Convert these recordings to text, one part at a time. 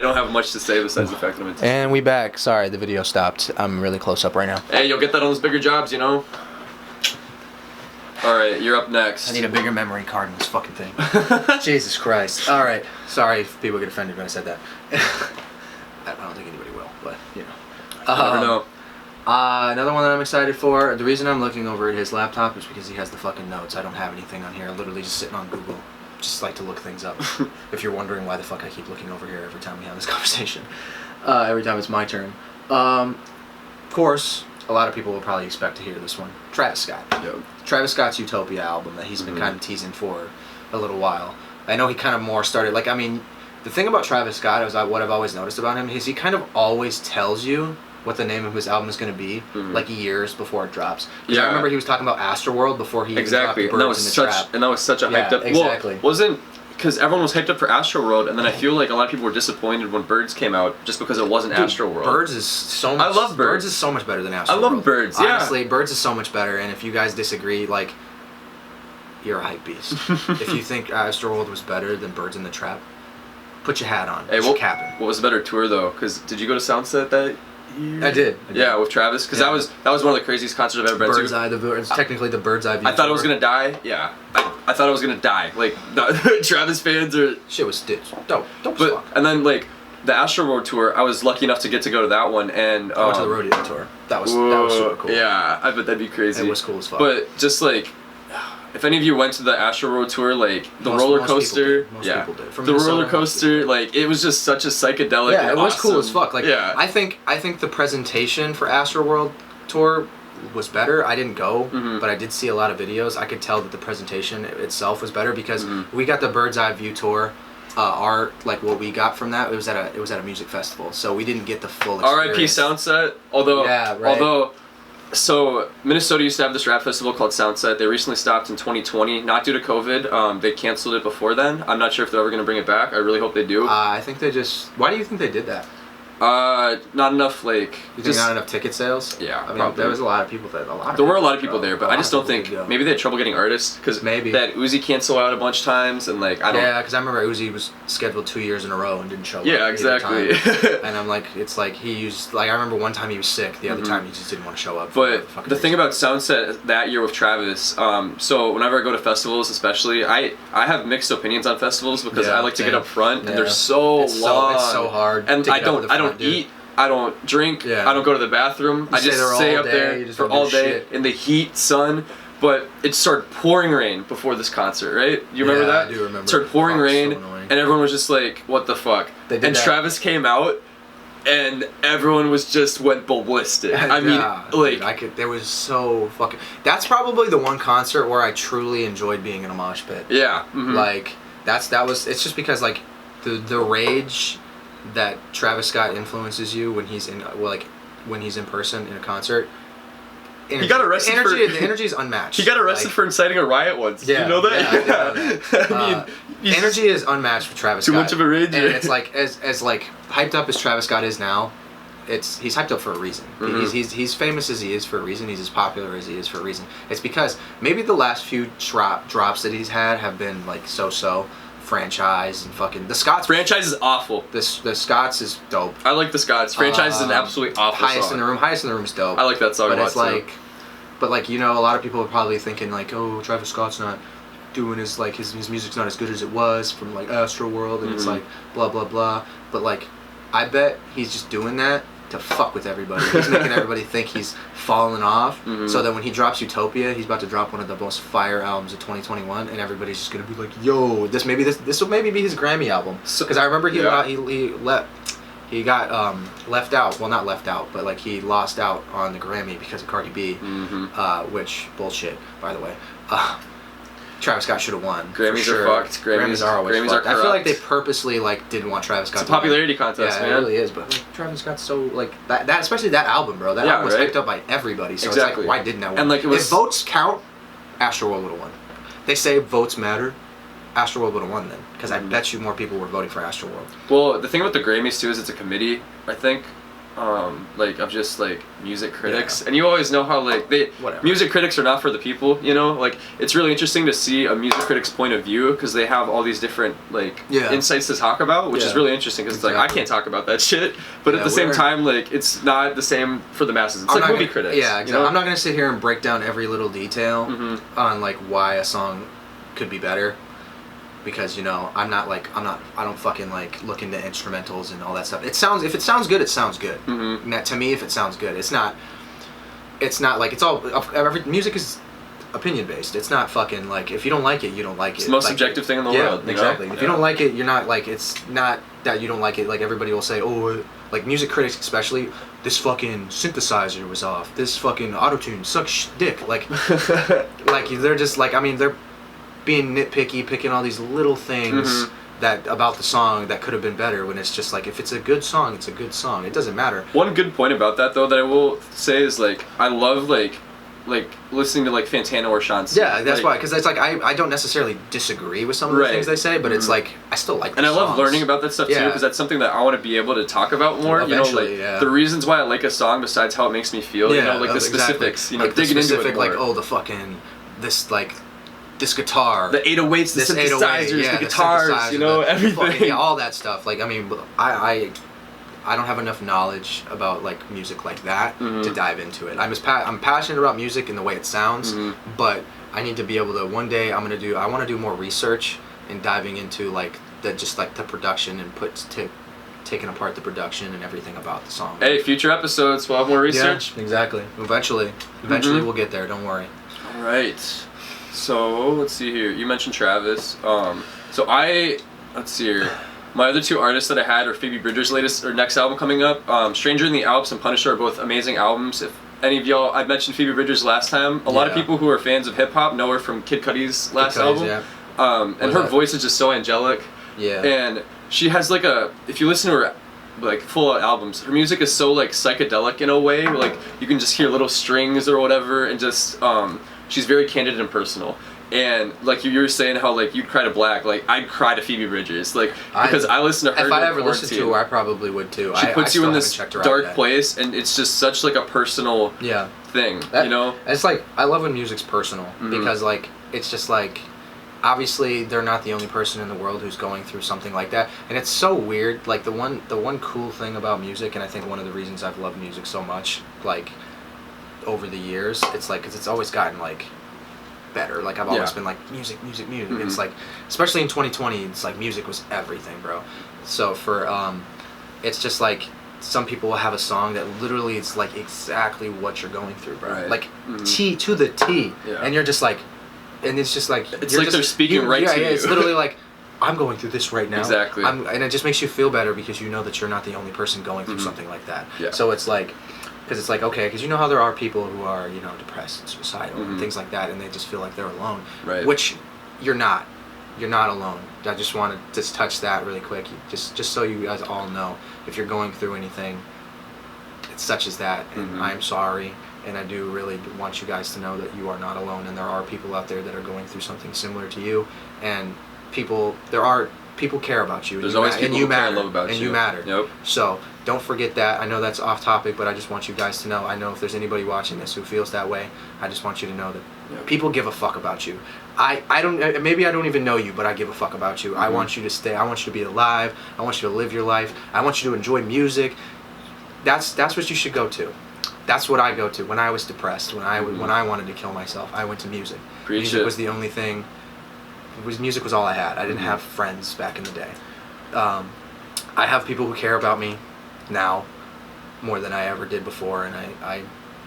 I don't have much to say besides the fact that I'm into. And we back. Sorry, the video stopped. I'm really close up right now. Hey, you'll get that on those bigger jobs, you know? Alright, you're up next. I need a bigger memory card in this fucking thing. Jesus Christ. Alright. Sorry if people get offended when I said that. I don't think anybody will, but, you know. I don't know. Another one that I'm excited for, the reason I'm looking over at his laptop is because he has the fucking notes. I don't have anything on here. I'm literally just sitting on Google. Just like to look things up. If you're wondering why the fuck I keep looking over here every time we have this conversation. Every time it's my turn. Of course, a lot of people will probably expect to hear this one. Travis Scott. Yep. Travis Scott's Utopia album that he's been kind of teasing for a little while. I know he kind of more started, like, I mean, the thing about Travis Scott is what I've always noticed about him is he kind of always tells you what the name of his album is going to be, like years before it drops. Yeah. I remember he was talking about Astroworld before he even dropped Birds in the Trap. And that was such a hyped up... Exactly. Well, wasn't... Because everyone was hyped up for Astroworld, and then I feel like a lot of people were disappointed when Birds came out, just because it wasn't Astroworld. Birds is so much... I love Birds. Birds is so much better than Astroworld. I love Birds, yeah. Honestly, Birds is so much better, and if you guys disagree, like, you're a hype beast. If you think Astroworld was better than Birds in the Trap, put your hat on. Hey, what was a better tour, though? Because did you go to Soundset that year? I did. Yeah, with Travis, because that was one of the craziest concerts I've ever been to. It's technically the Bird's Eye View. I thought I was gonna die. Yeah, I thought I was gonna die. Like Travis fans are shit was stitched. Dope. But and then like the Astroworld tour, I was lucky enough to get to go to that one, and I went to the Rodeo tour. That was super cool. Yeah, I bet that'd be crazy. It was cool as fuck. But just like, if any of you went to the Astroworld tour, like the roller coaster, most people did. From the roller coaster, like it was just such a psychedelic. Yeah, it was awesome. cool as fuck. Like, yeah. I think the presentation for Astroworld tour was better. I didn't go, but I did see a lot of videos. I could tell that the presentation itself was better because we got the Bird's Eye View tour. Like what we got from that, it was at a music festival, so we didn't get the full experience. R.I.P. Soundset. Although, so Minnesota used to have this rap festival called Soundset. They recently stopped in 2020, not due to COVID. They canceled it before then. I'm not sure if they're ever going to bring it back. I really hope they do. I think they just... Why do you think they did that? Not enough, like... You think not enough ticket sales? Yeah, I mean, probably. there was a lot of people that... There were a lot of people there, but I just don't think... Maybe they had trouble getting artists, because maybe that Uzi canceled out a bunch of times, and like, I don't... Yeah, because I remember Uzi was scheduled 2 years in a row and didn't show up. Yeah, exactly. And I'm like, it's like he used... Like, I remember one time he was sick, the other time he just didn't want to show up. But the thing about Soundset that year with Travis, so whenever I go to festivals especially, I have mixed opinions on festivals, because I like to get up front, and they're so long. It's so hard. And I don't eat. I don't drink. I don't go to the bathroom. I just stay up there for all day in the heat, sun. But it started pouring rain before this concert, right? You remember that? I do remember. It started pouring rain, and everyone was just like, "What the fuck?" And Travis came out, and everyone went ballistic. I mean, like, dude, there was so fucking. That's probably the one concert where I truly enjoyed being in a mosh pit. Yeah. Like that was. It's just because like the rage that Travis Scott influences you when he's in person in a concert. He got arrested the energy is unmatched. He got arrested for inciting a riot once. Yeah, Did you know that? Yeah, I did know that. I mean, energy is unmatched for Travis Scott. Too much of a rage. And it's like as like hyped up as Travis Scott is now, he's hyped up for a reason. He's famous as he is for a reason. He's as popular as he is for a reason. It's because maybe the last few drops that he's had have been like so. Franchise and fucking the Scots. Franchise is awful. The Scots is dope. I like the Scots. Franchise is an absolutely awful Highest song. in the Room. Highest in the Room is dope. I like that song but a lot it's too. like, but like, you know, a lot of people are probably thinking like, oh, Travis Scott's not doing his music's not as good as it was from like Astroworld, and it's like blah blah blah. But like, I bet he's just doing that to fuck with everybody. He's making everybody think he's falling off, so that when he drops Utopia, he's about to drop one of the most fire albums of 2021, and everybody's just gonna be like, "Yo, this will maybe be his Grammy album." Because I remember he got left out. Well, not left out, but like he lost out on the Grammy because of Cardi B, which bullshit, by the way. Travis Scott should have won. Grammys are fucked. Grammys are always fucked. I feel like they purposely like didn't want Travis Scott. It's a popularity contest, man. It really is. But like, Travis Scott's so like that especially that album, bro. That album was picked up by everybody. So it's like, why didn't that win? And like, if votes count, Astroworld would have won. They say votes matter. Astroworld would have won then, because I bet you more people were voting for Astroworld. Well, the thing about the Grammys too is it's a committee, I think. like of just like music critics, and you always know how like Whatever. music critics are not for the people, you know. Like it's really interesting to see a music critic's point of view because they have all these different like insights to talk about, which is really interesting because it's like I can't talk about that shit, but at the same time like it's not the same for the masses. It's like movie critics. Yeah, exactly. You know? I'm not gonna sit here and break down every little detail on like why a song could be better. Because I don't fucking like look into instrumentals and all that stuff. If it sounds good, it sounds good. And that, to me, if it sounds good, it's not like every music is opinion based. It's not fucking like if you don't like it, you don't like it. It's the most subjective thing in the world. Exactly. If you don't like it, you're not like it's not that you don't like it. Like everybody will say, oh, like music critics especially, this fucking synthesizer was off. This fucking autotune sucks dick. Like they're just like they're being nitpicky, picking all these little things that about the song that could have been better when it's just like if it's a good song, it's a good song. It doesn't matter. One good point about that though that I will say is like I love like listening to like Fantana or Shansi. Yeah, that's why, because it's like I don't necessarily disagree with some of the things they say, but it's like I still like the songs. I love learning about that stuff too because that's something that I want to be able to talk about more. Eventually, the reasons why I like a song besides how it makes me feel. Like the specifics. Like digging the specific, into it more. like the fucking this guitar, the 808s, the synthesizers, the guitars, everything. All that stuff. Like I don't have enough knowledge about like music like that to dive into it. I'm passionate about music and the way it sounds, but I need to be able to one day I want to do more research and diving into like the production and taking apart the production and everything about the song. Hey, future episodes, we'll have more research. Yeah, exactly. Eventually we'll get there. Don't worry. All right. So let's see here. You mentioned Travis. Let's see here. My other two artists that I had are Phoebe Bridgers' latest or next album coming up. Stranger in the Alps and Punisher are both amazing albums. If any of y'all, I mentioned Phoebe Bridgers last time. A lot of people who are fans of hip hop know her from Kid Cudi's last album. Yeah. And her voice is just so angelic. Yeah. And she has like if you listen to her like full albums, her music is so like psychedelic in a way. Like you can just hear little strings or whatever, and just she's very candid and personal. And like you were saying how like you'd cry to Black, like I'd cry to Phoebe Bridgers, like because I listen to her. If I ever listened to her, I probably would too. She puts you in this dark place, and it's just such like a personal thing, It's like I love when music's personal because like it's just like obviously they're not the only person in the world who's going through something like that, and it's so weird. Like the one cool thing about music, and I think one of the reasons I've loved music so much, like over the years, it's like because it's always gotten like better. Like I've always been like music. It's like especially in 2020, it's like music was everything, bro. So for it's just like some people will have a song that literally it's like exactly what you're going through, bro. Like T to the T, and you're just like, and it's just like it's like they're speaking to you. Yeah, it's literally like I'm going through this right now. Exactly. And it just makes you feel better because you know that you're not the only person going through something like that. Yeah. So it's like. Because it's like, okay, because you know how there are people who are, depressed and suicidal and things like that, and they just feel like they're alone. Right. Which you're not. You're not alone. I just want to just touch that really quick. Just so you guys all know, if you're going through anything such as that, and I'm sorry, and I do really want you guys to know that you are not alone, and there are people out there that are going through something similar to you, and people care about you. There's always people who care and love about you. And you matter. Yep. So don't forget that. I know that's off topic, but I just want you guys to know. I know if there's anybody watching this who feels that way, I just want you to know that people give a fuck about you. I don't. Maybe I don't even know you, but I give a fuck about you. I want you to stay. I want you to be alive. I want you to live your life. I want you to enjoy music. That's what you should go to. That's what I go to when I was depressed. When I wanted to kill myself, I went to music. Music was the only thing. Music was all I had. I didn't have friends back in the day. I have people who care about me now more than I ever did before, and I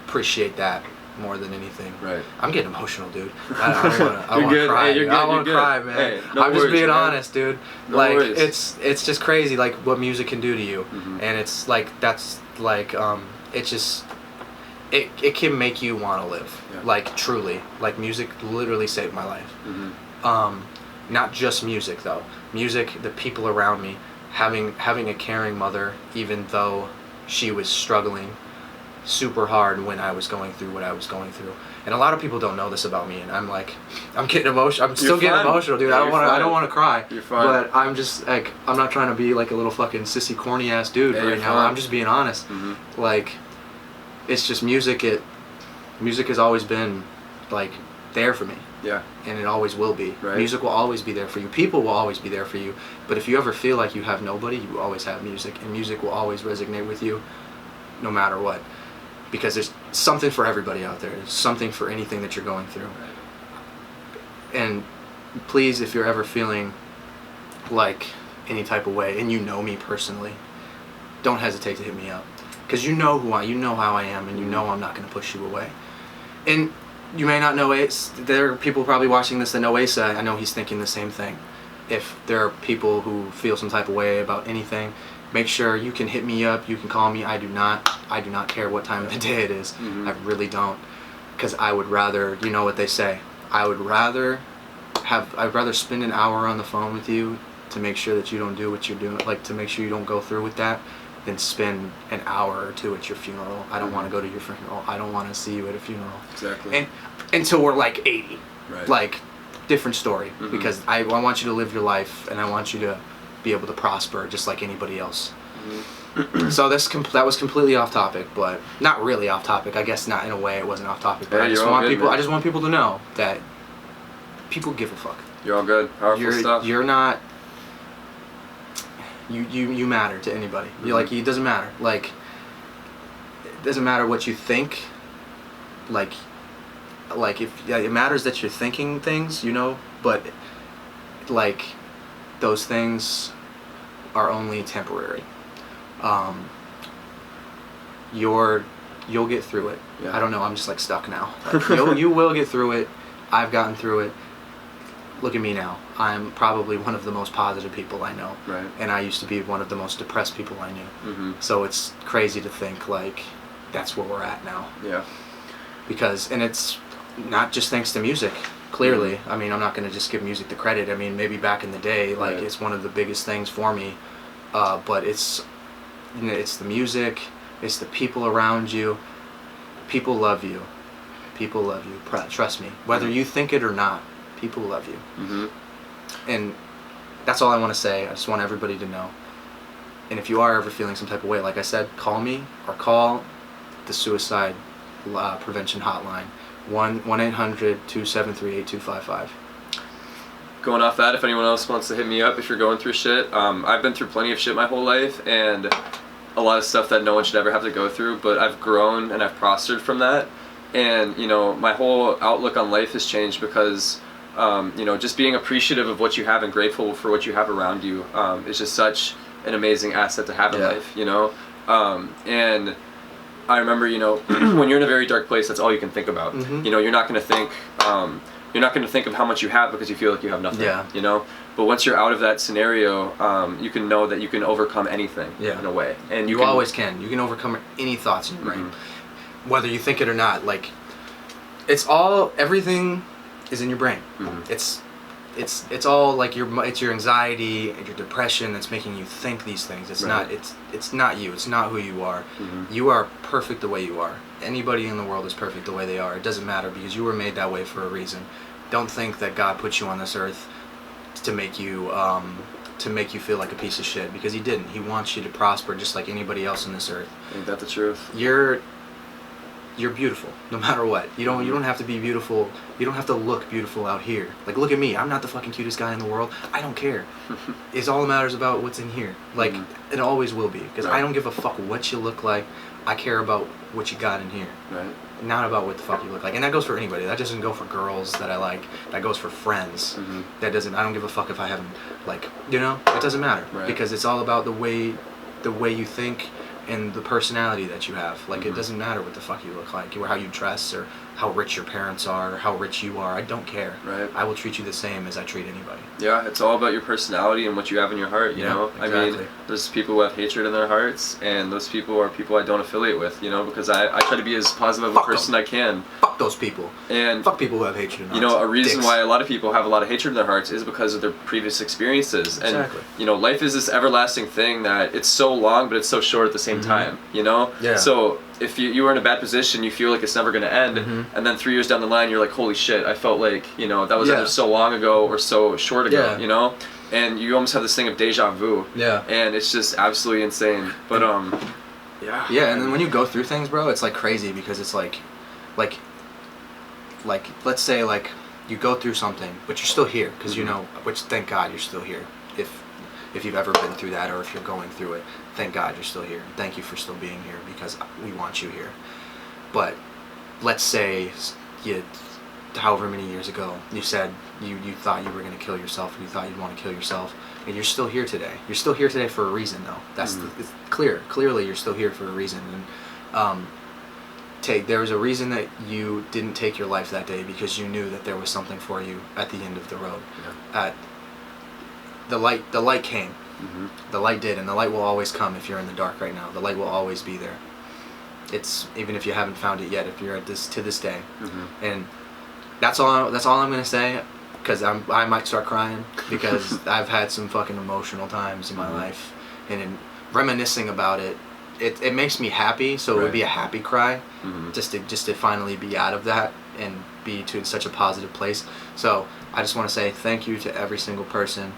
appreciate that more than anything. Right. I'm getting emotional, dude. I want to cry. Hey, I want to cry, man. Hey, I'm just being honest, dude. No worries. It's just crazy, like what music can do to you, and it's like that's like it just. It can make you want to live, like truly. Like music literally saved my life. Not just music though. Music, the people around me, having a caring mother, even though she was struggling, super hard when I was going through what I was going through. And a lot of people don't know this about me, and I'm getting emotional. I'm still getting emotional, dude. Yeah, I don't want to cry. You're fine. But I'm just like, I'm not trying to be like a little fucking sissy, corny ass dude right now. I'm just being honest. Mm-hmm. Like, it's just music. Music has always been like there for me. Yeah. And it always will be. Right. Music will always be there for you. People will always be there for you. But if you ever feel like you have nobody, you always have music, and music will always resonate with you, no matter what. Because there's something for everybody out there. There's something for anything that you're going through. And please, if you're ever feeling like any type of way, and you know me personally, don't hesitate to hit me up. Because you know you know how I am, and you know I'm not going to push you away. And you may not know Ace. There are people probably watching this that know Asa. I know he's thinking the same thing. If there are people who feel some type of way about anything, make sure you can hit me up. You can call me. I do not care what time of the day it is. Mm-hmm. I really don't. Because I would rather, you know what they say, I'd rather spend an hour on the phone with you to make sure that you don't do what you're doing, like to make sure you don't go through with that, than spend an hour or two at your funeral. I don't want to go to your funeral. I don't want to see you at a funeral. Exactly. And until we're like 80. Right. Like, different story. Mm-hmm. Because I want you to live your life, and I want you to be able to prosper just like anybody else. Mm-hmm. So that was completely off topic, but not really off topic. I guess not in a way. It wasn't off topic. But Yeah, I just you're all want good, people. man. I just want people to know that people give a fuck. You're all good. Powerful stuff. You're not. You matter to anybody. Mm-hmm. You're like, it doesn't matter. Like, it doesn't matter what you think. Like if it matters that you're thinking things, you know, but like those things are only temporary. You'll get through it. Yeah. I don't know, I'm just like stuck now. Like, you will get through it. I've gotten through it. Look at me now. I'm probably one of the most positive people I know. Right. And I used to be one of the most depressed people I knew. Mm-hmm. So it's crazy to think like that's where we're at now. Yeah. Because, and it's not just thanks to music, clearly. I mean, I'm not going to just give music the credit. I mean, maybe back in the day, like, Right. it's one of the biggest things for me. But it's the music, it's the people around you. People love you. People love you. Trust me. Whether you think it or not, people love you. Mm-hmm. And that's all I want to say. I just want everybody to know. And if you are ever feeling some type of way, like I said, call me or call the suicide prevention hotline. 1-800-273-8255. Going off that, if anyone else wants to hit me up, if you're going through shit, I've been through plenty of shit my whole life, and a lot of stuff that no one should ever have to go through, but I've grown and I've prospered from that. And, you know, my whole outlook on life has changed because, you know, just being appreciative of what you have and grateful for what you have around you is just such an amazing asset to have in life, you know? And I remember, you know, when you're in a very dark place, that's all you can think about. Mm-hmm. You know, you're not going to think of how much you have because you feel like you have nothing. Yeah. You know, but once you're out of that scenario, you can know that you can overcome anything. Yeah. In a way, and You always can. You can overcome any thoughts in your brain, whether you think it or not. Like, everything is in your brain. Mm-hmm. It's all like it's your anxiety and your depression that's making you think these things. It's Right. not it's not you. It's not who you are. Mm-hmm. You are perfect the way you are. Anybody in the world is perfect the way they are. It doesn't matter because you were made that way for a reason. Don't think that God put you on this earth to make you feel like a piece of shit, because he didn't. He wants you to prosper just like anybody else on this earth. Ain't that the truth? You're beautiful, no matter what. You don't have to be beautiful. You don't have to look beautiful out here. Like, look at me. I'm not the fucking cutest guy in the world. I don't care. It's all that matters about what's in here. Like, it always will be. Because Right. I don't give a fuck what you look like. I care about what you got in here. Right. Not about what the fuck you look like. And that goes for anybody. That doesn't go for girls that I like. That goes for friends. Mm-hmm. I don't give a fuck if I haven't, like, you know? It doesn't matter. Right. Because it's all about the way you think and the personality that you have. Like, it doesn't matter what the fuck you look like, or how you dress, or how rich your parents are, or how rich you are. I don't care. Right. I will treat you the same as I treat anybody. Yeah, it's all about your personality and what you have in your heart, you Yeah, know? I exactly. mean, there's people who have hatred in their hearts, and those people are people I don't affiliate with, you know, because I try to be as positive of a Fuck them. person I can. Fuck those people. And Fuck people who have hatred in their you know, hearts. a reason Dicks. why a lot of people have a lot of hatred in their hearts is because of their previous experiences. And, Exactly. you know, life is this everlasting thing that it's so long, but it's so short at the same time, you know? Yeah. So if you were in a bad position, you feel like it's never going to end, and then 3 years down the line, you're like, holy shit, I felt like, you know, that was either so long ago or so short ago, you know? And you almost have this thing of deja vu. Yeah. And it's just absolutely insane. But, yeah. Yeah, and then when you go through things, bro, it's like crazy because it's like, let's say, like, you go through something, but you're still here, because you know, which, thank God you're still here. If you've ever been through that, or if you're going through it, thank God you're still here. Thank you for still being here, because we want you here. But let's say however many years ago you said you thought you were going to kill yourself, and you thought you'd want to kill yourself, and you're still here today. You're still here today for a reason, though. That's it's clearly you're still here for a reason. And there was a reason that you didn't take your life that day, because you knew that there was something for you at the end of the road. The light came. The light did, and the light will always come if you're in the dark right now. The light will always be there. It's even if you haven't found it yet, if you're at to this day. And that's all I'm gonna say, because I might start crying, because I've had some fucking emotional times in my life, and in reminiscing about it, it makes me happy. So it would be a happy cry, just to finally be out of that and be to such a positive place. So I just want to say thank you to every single person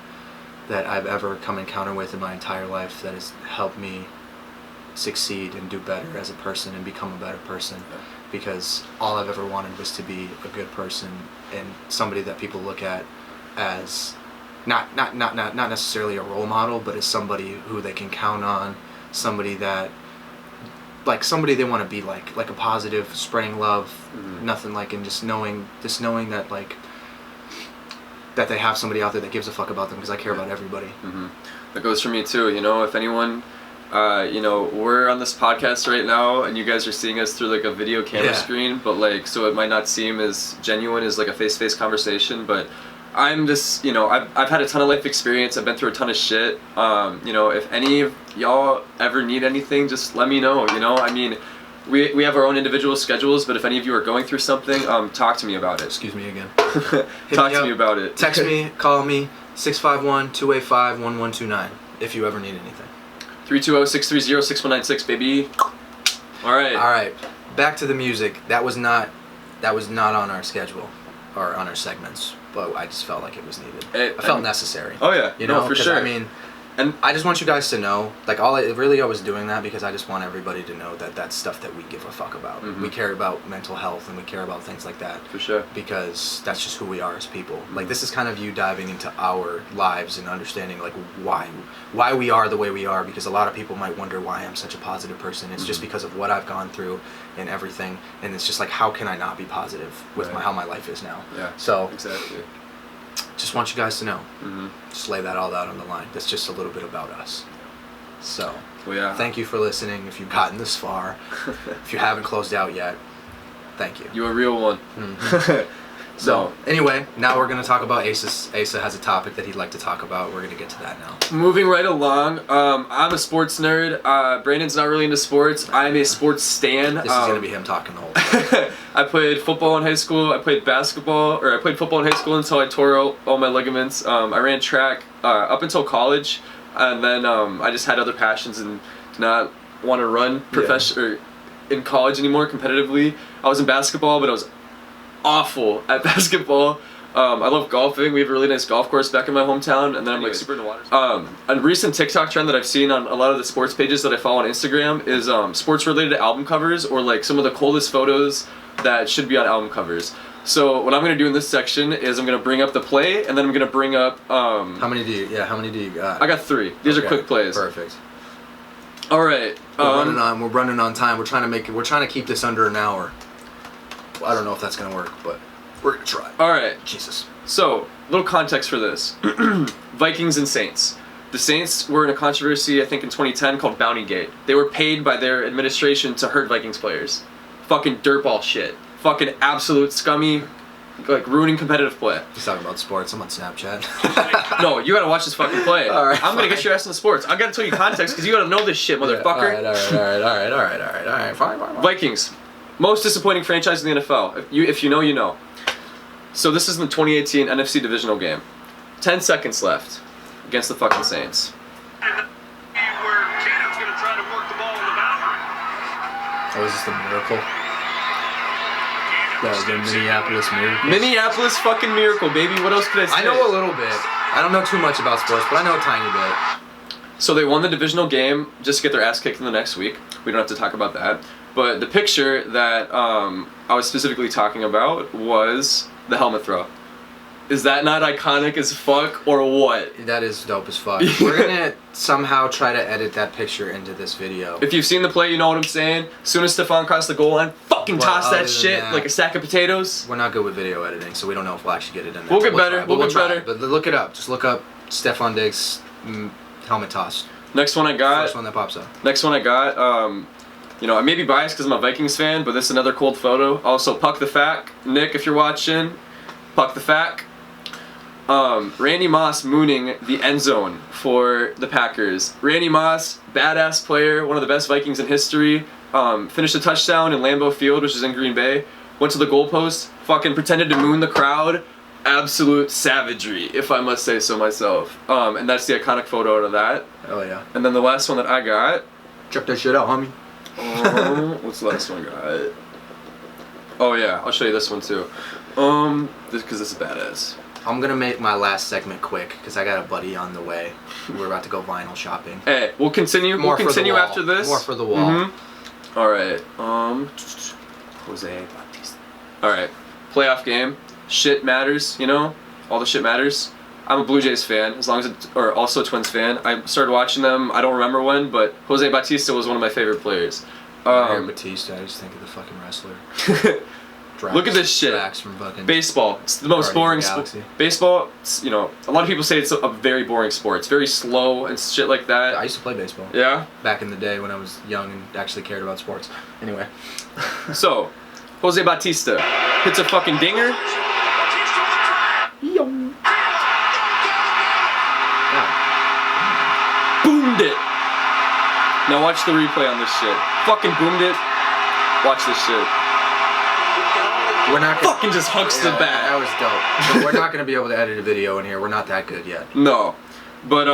that I've ever come encounter with in my entire life that has helped me succeed and do better as a person and become a better person, because all I've ever wanted was to be a good person and somebody that people look at as not necessarily a role model, but as somebody who they can count on, somebody that they want to be like a positive, spreading love, nothing like, and just knowing that like that they have somebody out there that gives a fuck about them, because I care about everybody. That goes for me too. You know, if anyone, you know, we're on this podcast right now, and you guys are seeing us through like a video camera screen, but like, so it might not seem as genuine as like a face-to-face conversation. But I'm just, you know, I've had a ton of life experience. I've been through a ton of shit. You know, if any of y'all ever need anything, just let me know. You know, I mean, we have our own individual schedules, but if any of you are going through something, talk to me about it. Excuse me again. Talk to me about it. Text me, call me, 651-285-1129 if you ever need anything. 320-630-6196, baby. All right. Back to the music. That was not on our schedule or on our segments, but I just felt like it was needed. I felt necessary. Oh yeah, you know, no, for sure. I mean, and I just want you guys to know, like, I was doing that because I just want everybody to know that that's stuff that we give a fuck about. We care about mental health, and we care about things like that. For sure. Because that's just who we are as people. Like, this is kind of you diving into our lives and understanding, like, why we are the way we are, because a lot of people might wonder why I'm such a positive person. It's just because of what I've gone through and everything, and it's just like, how can I not be positive with how my life is now? Yeah, so exactly. Just want you guys to know. Just lay that all out on the line. That's just a little bit about us. So, thank you for listening. If you've gotten this far, if you haven't closed out yet, thank you. You're a real one. So, anyway, now we're going to talk about Asa. Asa has a topic that he'd like to talk about. We're going to get to that now. Moving right along, I'm a sports nerd. Brandon's not really into sports. I'm a sports stan. This is going to be him talking the whole time. I played football in high school. I played football in high school until I tore all my ligaments. I ran track up until college, and then I just had other passions and did not want to run in college anymore competitively. I was in basketball, but I was awful at basketball. I love golfing. We have a really nice golf course back in my hometown, and then I'm like super into water. A recent TikTok trend that I've seen on a lot of the sports pages that I follow on Instagram is sports related album covers, or like some of the coolest photos that should be on album covers. So what I'm gonna do in this section is I'm gonna bring up the play, and then I'm gonna bring up how many do you got? I got 3. These are quick plays. Perfect. All right. We're running on time. We're trying to keep this under an hour. I don't know if that's gonna work, but we're gonna try. All right. Jesus. So, little context for this: Vikings and Saints. The Saints were in a controversy, I think, in 2010 called Bountygate. They were paid by their administration to hurt Vikings players. Fucking dirtball shit. Fucking absolute scummy, like ruining competitive play. He's talking about sports. I'm on Snapchat. No, you gotta watch this fucking play. All right, I'm gonna get your ass in the sports. I gotta tell you context because you gotta know this shit, motherfucker. All right. Fine. Vikings. Most disappointing franchise in the NFL. If you know, you know. So this is the 2018 NFC divisional game. 10 seconds left against the fucking Saints. Oh, is this the Miracle? The Minneapolis Miracle. Minneapolis fucking Miracle, baby. What else could I say? I know a little bit. I don't know too much about sports, but I know a tiny bit. So they won the divisional game just to get their ass kicked in the next week. We don't have to talk about that. But the picture that I was specifically talking about was the helmet throw. Is that not iconic as fuck or what? That is dope as fuck. We're gonna somehow try to edit that picture into this video. If you've seen the play, you know what I'm saying. As soon as Stefan crossed the goal line, fucking toss that shit like a sack of potatoes. We're not good with video editing, so we don't know if we'll actually get it in there. We'll get better. We'll get better. But look it up. Just look up Stefan Diggs helmet toss. Next one I got. First one that pops up. Next one I got. You know, I may be biased because I'm a Vikings fan, but this is another cold photo. Also, Puck the Fack. Nick, if you're watching, Puck the Fack. Randy Moss mooning the end zone for the Packers. Randy Moss, badass player, one of the best Vikings in history. Finished a touchdown in Lambeau Field, which is in Green Bay. Went to the goalpost, fucking pretended to moon the crowd. Absolute savagery, if I must say so myself. And that's the iconic photo out of that. Oh yeah. And then the last one that I got. Check that shit out, homie. What's the last one I got? Oh yeah, I'll show you this one too. Because this is badass. I'm gonna make my last segment quick because I got a buddy on the way. We're about to go vinyl shopping. Hey, we'll continue. We'll continue after this. More for the wall. Mm-hmm. All right. Jose Bautista. All right. Playoff game. Shit matters. You know, all the shit matters. I'm a Blue Jays fan, as long as or also a Twins fan. I started watching them. I don't remember when, but Jose Bautista was one of my favorite players. Batista. I just think of the fucking wrestler. Look at this shit. Baseball. It's the most boring sport. Baseball, you know, a lot of people say it's a very boring sport. It's very slow and shit like that. I used to play baseball. Yeah? Back in the day when I was young and actually cared about sports. Anyway. So, Jose Bautista hits a fucking dinger. Boomed it. Now watch the replay on this shit. Fucking boomed it. Watch this shit. We're not gonna, fucking just hucks the bat. That was dope. But we're not gonna be able to edit a video in here. We're not that good yet. No, but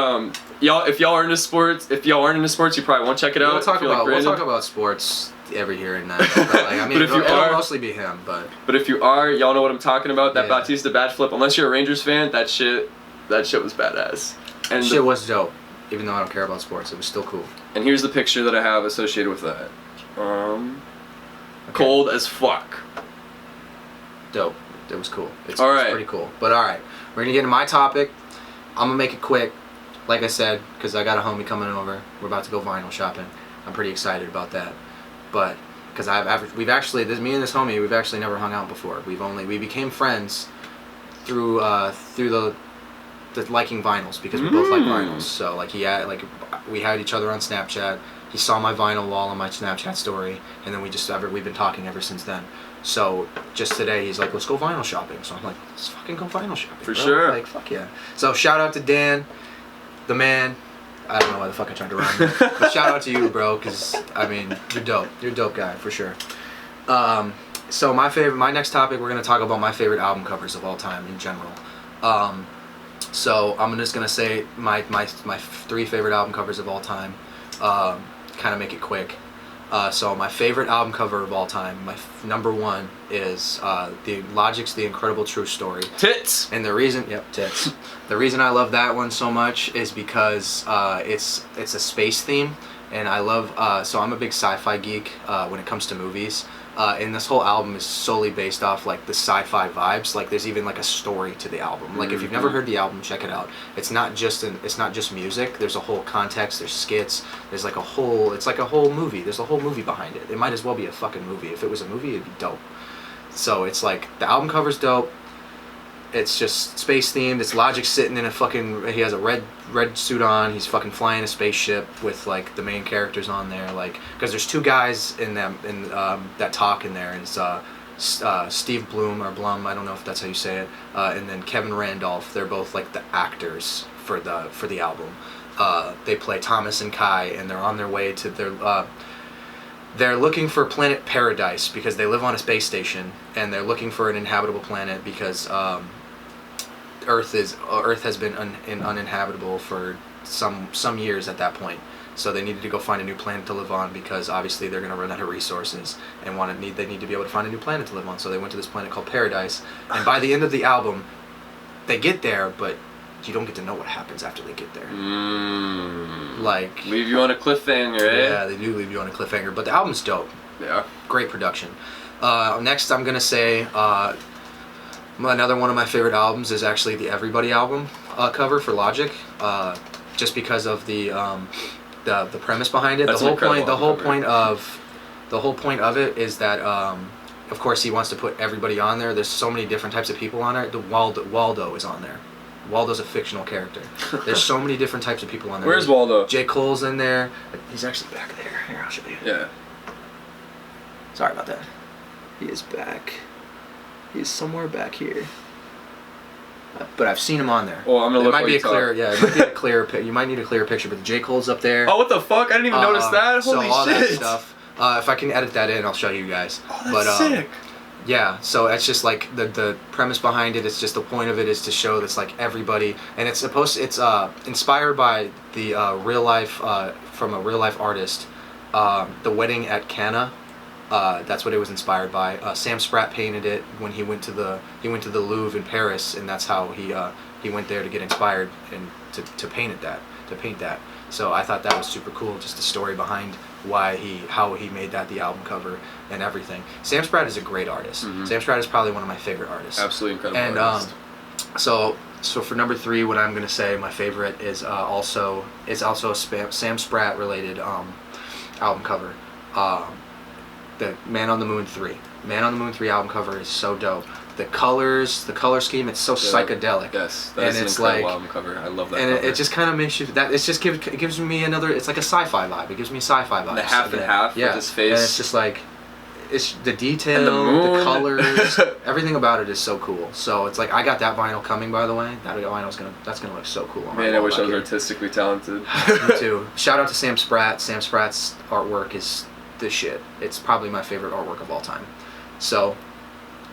y'all, if y'all are into sports, you probably won't check it out. We'll talk about sports every here and then. But like, I mean, but if it'll mostly be him. But if you are, y'all know what I'm talking about. That Bautista bat flip. Unless you're a Rangers fan, that shit was badass. And shit was dope. Even though I don't care about sports, it was still cool. And here's the picture that I have associated with that. Cold as fuck. Dope. It was cool. It's pretty cool. But alright, we're gonna get into my topic. I'm gonna make it quick, like I said, because I got a homie coming over. We're about to go vinyl shopping. I'm pretty excited about that. But because me and this homie, we've actually never hung out before. We became friends through the liking vinyls because we both like vinyls. So like we had each other on Snapchat. He saw my vinyl wall on my Snapchat story, and then we've been talking ever since then. So just today he's like, let's go vinyl shopping. So I'm like, let's fucking go vinyl shopping. For sure. Like, fuck yeah. So shout out to Dan, the man. I don't know why the fuck I tried to rhyme. But shout out to you, bro, because I mean, you're dope. You're a dope guy for sure. So my next topic, we're gonna talk about my favorite album covers of all time in general. So I'm just gonna say my 3 favorite album covers of all time. Kind of make it quick. So my favorite album cover of all time, my number 1 is the Logic's "The Incredible True Story." Tits. And the reason, tits. The reason I love that one so much is because it's a space theme, and I love. So I'm a big sci-fi geek when it comes to movies. And this whole album is solely based off like the sci-fi vibes. Like there's even like a story to the album. Like if you've never heard the album, check it out. It's not just music. There's a whole context. There's skits. There's like it's like a whole movie. There's a whole movie behind it. It might as well be a fucking movie. If it was a movie, it'd be dope. So it's like the album cover's dope. It's just space themed. It's Logic sitting in he has a red suit on. He's fucking flying a spaceship with like the main characters on there. Like, because there's 2 guys in that talk in there. It's Steve Blum or Blum. I don't know if that's how you say it. And then Kevin Randolph. They're both like the actors for the album. They play Thomas and Kai, and they're on their way to they're looking for planet Paradise because they live on a space station, and they're looking for an inhabitable planet because Earth has been uninhabitable for some years at that point. So they needed to go find a new planet to live on because obviously they're going to run out of resources and they need to be able to find a new planet to live on. So they went to this planet called Paradise. And by the end of the album, they get there, but you don't get to know what happens after they get there. Like, leave you on a cliffhanger, eh? Yeah, they do leave you on a cliffhanger. But the album's dope. Yeah. Great production. Next, I'm going to say another one of my favorite albums is actually the Everybody album cover for Logic. Just because of the premise behind it. That's the whole point of it is that of course he wants to put everybody on there. There's so many different types of people on there. Waldo is on there. Waldo's a fictional character. There's so many different types of people on there. Where's Waldo? J. Cole's in there. He's actually back there. Here, I'll show you. Yeah. Sorry about that. He is back. He is somewhere back here. But I've seen him on there. Oh, I'm gonna look. It might be a clear, yeah. It might be a clear. You might need a clearer picture, but J. Cole's up there. Oh, what the fuck? I didn't even notice that. Holy so all shit! that stuff. If I can edit that in, I'll show you guys. Oh, that's sick. Yeah, so it's just like the premise behind it. It's just the point of it is to show that's like everybody, and it's inspired by the real life from a real life artist, The Wedding at Cana. That's what it was inspired by. Sam Spratt painted it when he went to the Louvre in Paris, and that's how he went there to get inspired and to paint that. So I thought that was super cool, just the story behind how he made that the album cover and everything. Sam Spratt is a great artist. Mm-hmm. Sam Spratt is probably one of my favorite artists. Absolutely incredible and artist. So for number 3, what I'm gonna say my favorite is also a Sam Spratt related album cover. The Man on the Moon 3. Man on the Moon 3 album cover is so dope. The color scheme, it's so psychedelic. Yes, that's an incredible album cover. I love that. And cover. it just kind of makes you it gives me another. It's like a sci-fi vibe. It gives me a sci-fi vibe. The half and half with his face. And it's just like, it's the detail, and the moon. the colors, everything about it is so cool. So it's like I got that vinyl coming, by the way. That's gonna look so cool on my Man, I wall wish I was here. artistically talented. Me too. Shout out to Sam Spratt. Sam Spratt's artwork is the shit. It's probably my favorite artwork of all time. So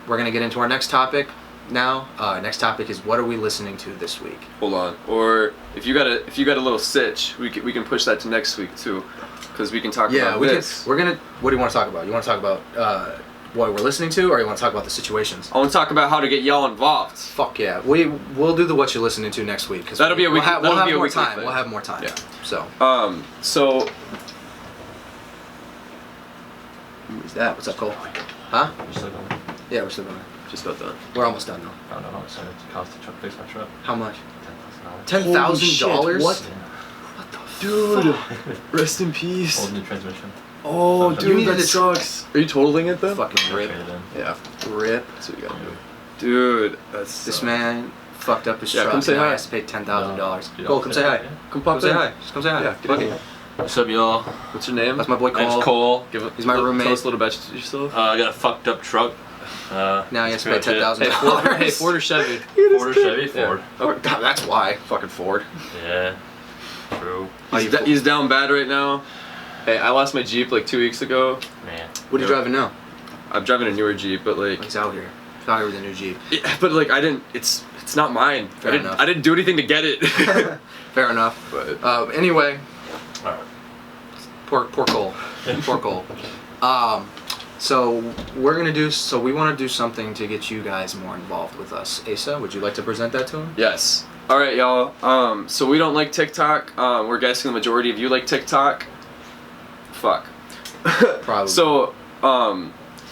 we're gonna get into our next topic now. Next topic is what are we listening to this week? Hold on. Or if you got a little sitch, we can push that to next week too, because we can talk about this. What do you want to talk about? You want to talk about what we're listening to, or you want to talk about the situations? I want to talk about how to get y'all involved. Fuck yeah. We'll do the what you're listening to next week, because that'll be a week. We'll have more weekly time. thing. We'll have more time. Yeah. So. So. Who's that? What's up, Cole? Huh? You're still going? Yeah, we're still going. Just about done. We're almost done though. I don't know. So it costs to fix my truck. How much? $10,000. $10,000? What? What the Dude, fuck? rest in peace. Old new transmission. Oh, You dude, needed that to- sucks. Are you totaling it then? Fucking rip. Traded in. Yeah, Rip. that's what you gotta do. Dude, that's This man fucked up his Yeah, truck. come say Now he hi. has to pay $10,000. Dude, Cole, I'll come say say hi. hi. Come Come pop say in. hi. Just come say hi. Yeah, Fuck get it. in. What's up, y'all? What's your name? That's my boy My name's Cole. Cole. He's my roommate. Tell us a little about yourself. I got a fucked up truck. Now he has to pay Scratch it. $10,000. Hey, Ford or Chevy? Ford or Chevy? Ford. Oh, God, that's why. Fucking Ford. Yeah. True. He's down bad right now. Hey, I lost my Jeep like 2 weeks ago. Man. What are you driving now? I'm driving a newer Jeep, but like, He's out here. He's out here with a new Jeep. yeah, but like I didn't. It's not mine. Fair enough. I didn't do anything to get it. Fair enough. But Anyway, Alright. poor Cole. Poor Cole. So we want to do something to get you guys more involved with us. Asa, would you like to present that to him? yes. All right, y'all. So we don't like TikTok. We're guessing the majority of you like TikTok. Fuck. Probably. So,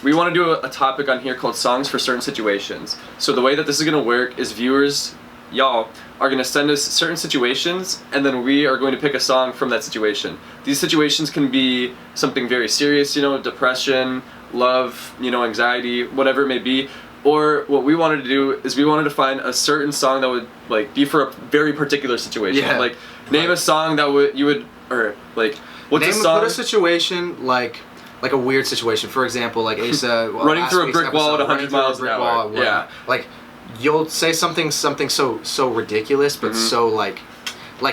we want to do a topic on here called songs for certain situations. So the way that this is gonna work is viewers, y'all, are gonna send us certain situations, and then we are going to pick a song from that situation. These situations can be something very serious, depression, love, anxiety, whatever it may be. Or what we wanted to do is we wanted to find a certain song that would like be for a very particular situation. Yeah. Like name a song that what's a song? Put a situation like a weird situation. For example, like Asa Running through a brick wall at 100 miles an hour. Yeah. Like you'll say something so ridiculous, but so like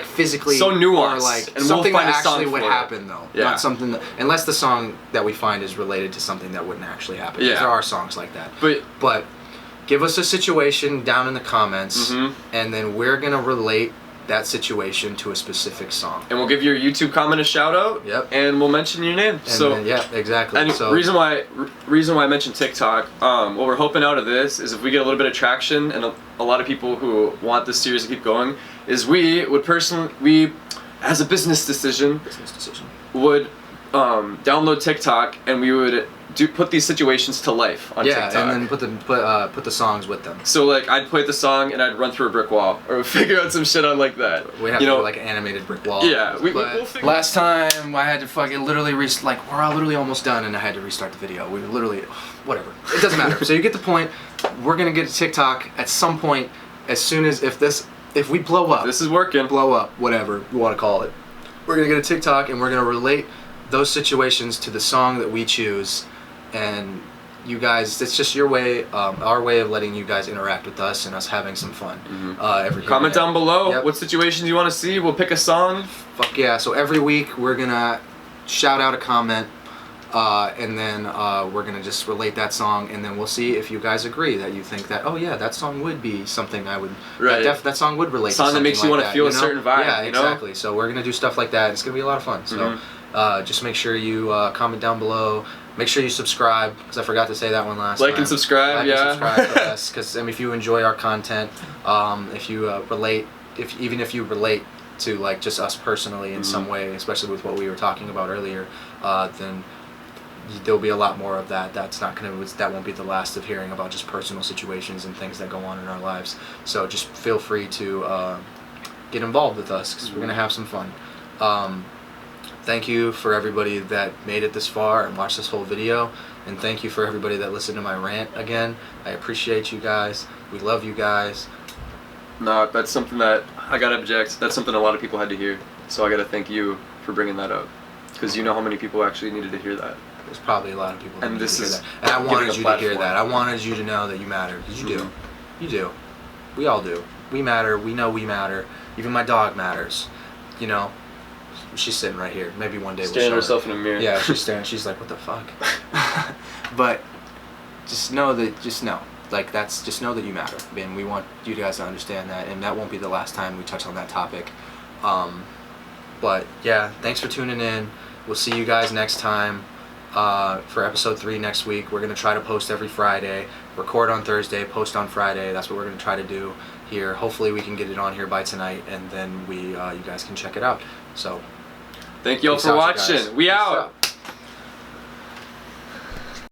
physically So nuanced, or like and we'll something find that a song actually would for it. happen though. Yeah. Not something that, unless the song that we find is related to something that wouldn't actually happen. 'Cause Yeah. There are songs like that. But Give us a situation down in the comments, Mhm. and then we're gonna relate that situation to a specific song. And we'll give your YouTube comment a shout out. Yep. And we'll mention your name. And So then, yeah, exactly. and So reason why I mentioned TikTok, what we're hoping out of this is if we get a little bit of traction and a lot of people who want this series to keep going, is we as a business decision would download TikTok and we would put these situations to life on TikTok. and then put the songs with them. So like I'd play the song and I'd run through a brick wall or figure out some shit on like that. We have to do like an animated brick wall. Yeah, we'll figure. Last time I had to fucking literally we're all literally almost done and I had to restart the video. We were literally whatever. It doesn't matter. So you get the point. We're gonna get to TikTok at some point as soon as if we blow up. This is working. Blow up, whatever you want to call it. We're gonna get a TikTok and we're gonna relate those situations to the song that we choose. And you guys, it's just your way, our way of letting you guys interact with us and us having some fun. Every Comment down below Yep. what situations you want to see. We'll pick a song. Fuck yeah! So every week we're gonna shout out a comment, and then we're gonna just relate that song, and then we'll see if you guys agree that you think that that song would be something I would that song would relate. Song to that makes you like want to feel a certain vibe. Yeah, you know? exactly. So we're gonna do stuff like that. It's gonna be a lot of fun. So just make sure you comment down below. Make sure you subscribe, because I forgot to say that one last time. Like and subscribe, like yeah. and subscribe for us, because if you enjoy our content, if you relate, even if you relate to like just us personally in some way, especially with what we were talking about earlier, then there'll be a lot more of that. That won't be the last of hearing about just personal situations and things that go on in our lives. So just feel free to get involved with us, because we're gonna have some fun. Thank you for everybody that made it this far and watched this whole video, and thank you for everybody that listened to my rant again. I appreciate you guys. We love you guys. No, that's something that I gotta object. That's something a lot of people had to hear. So I gotta thank you for bringing that up, because you know how many people actually needed to hear that. There's probably a lot of people that And needed this to hear is that. And I wanted you to hear platform. that. I wanted you to know that you matter, because you do. You do. We all do. We matter. We know we matter. Even my dog matters. You know. She's sitting right here. Maybe one day we'll Staring show herself her. in a mirror. Yeah, she's staring. She's like, what the fuck? But just know that, just know that you matter. And we want you guys to understand that. And that won't be the last time we touch on that topic. But yeah, thanks for tuning in. We'll see you guys next time for episode 3 next week. We're going to try to post every Friday, record on Thursday, post on Friday. That's what we're going to try to do here. Hopefully we can get it on here by tonight, and then you guys can check it out. So Thank you all for watching. We out.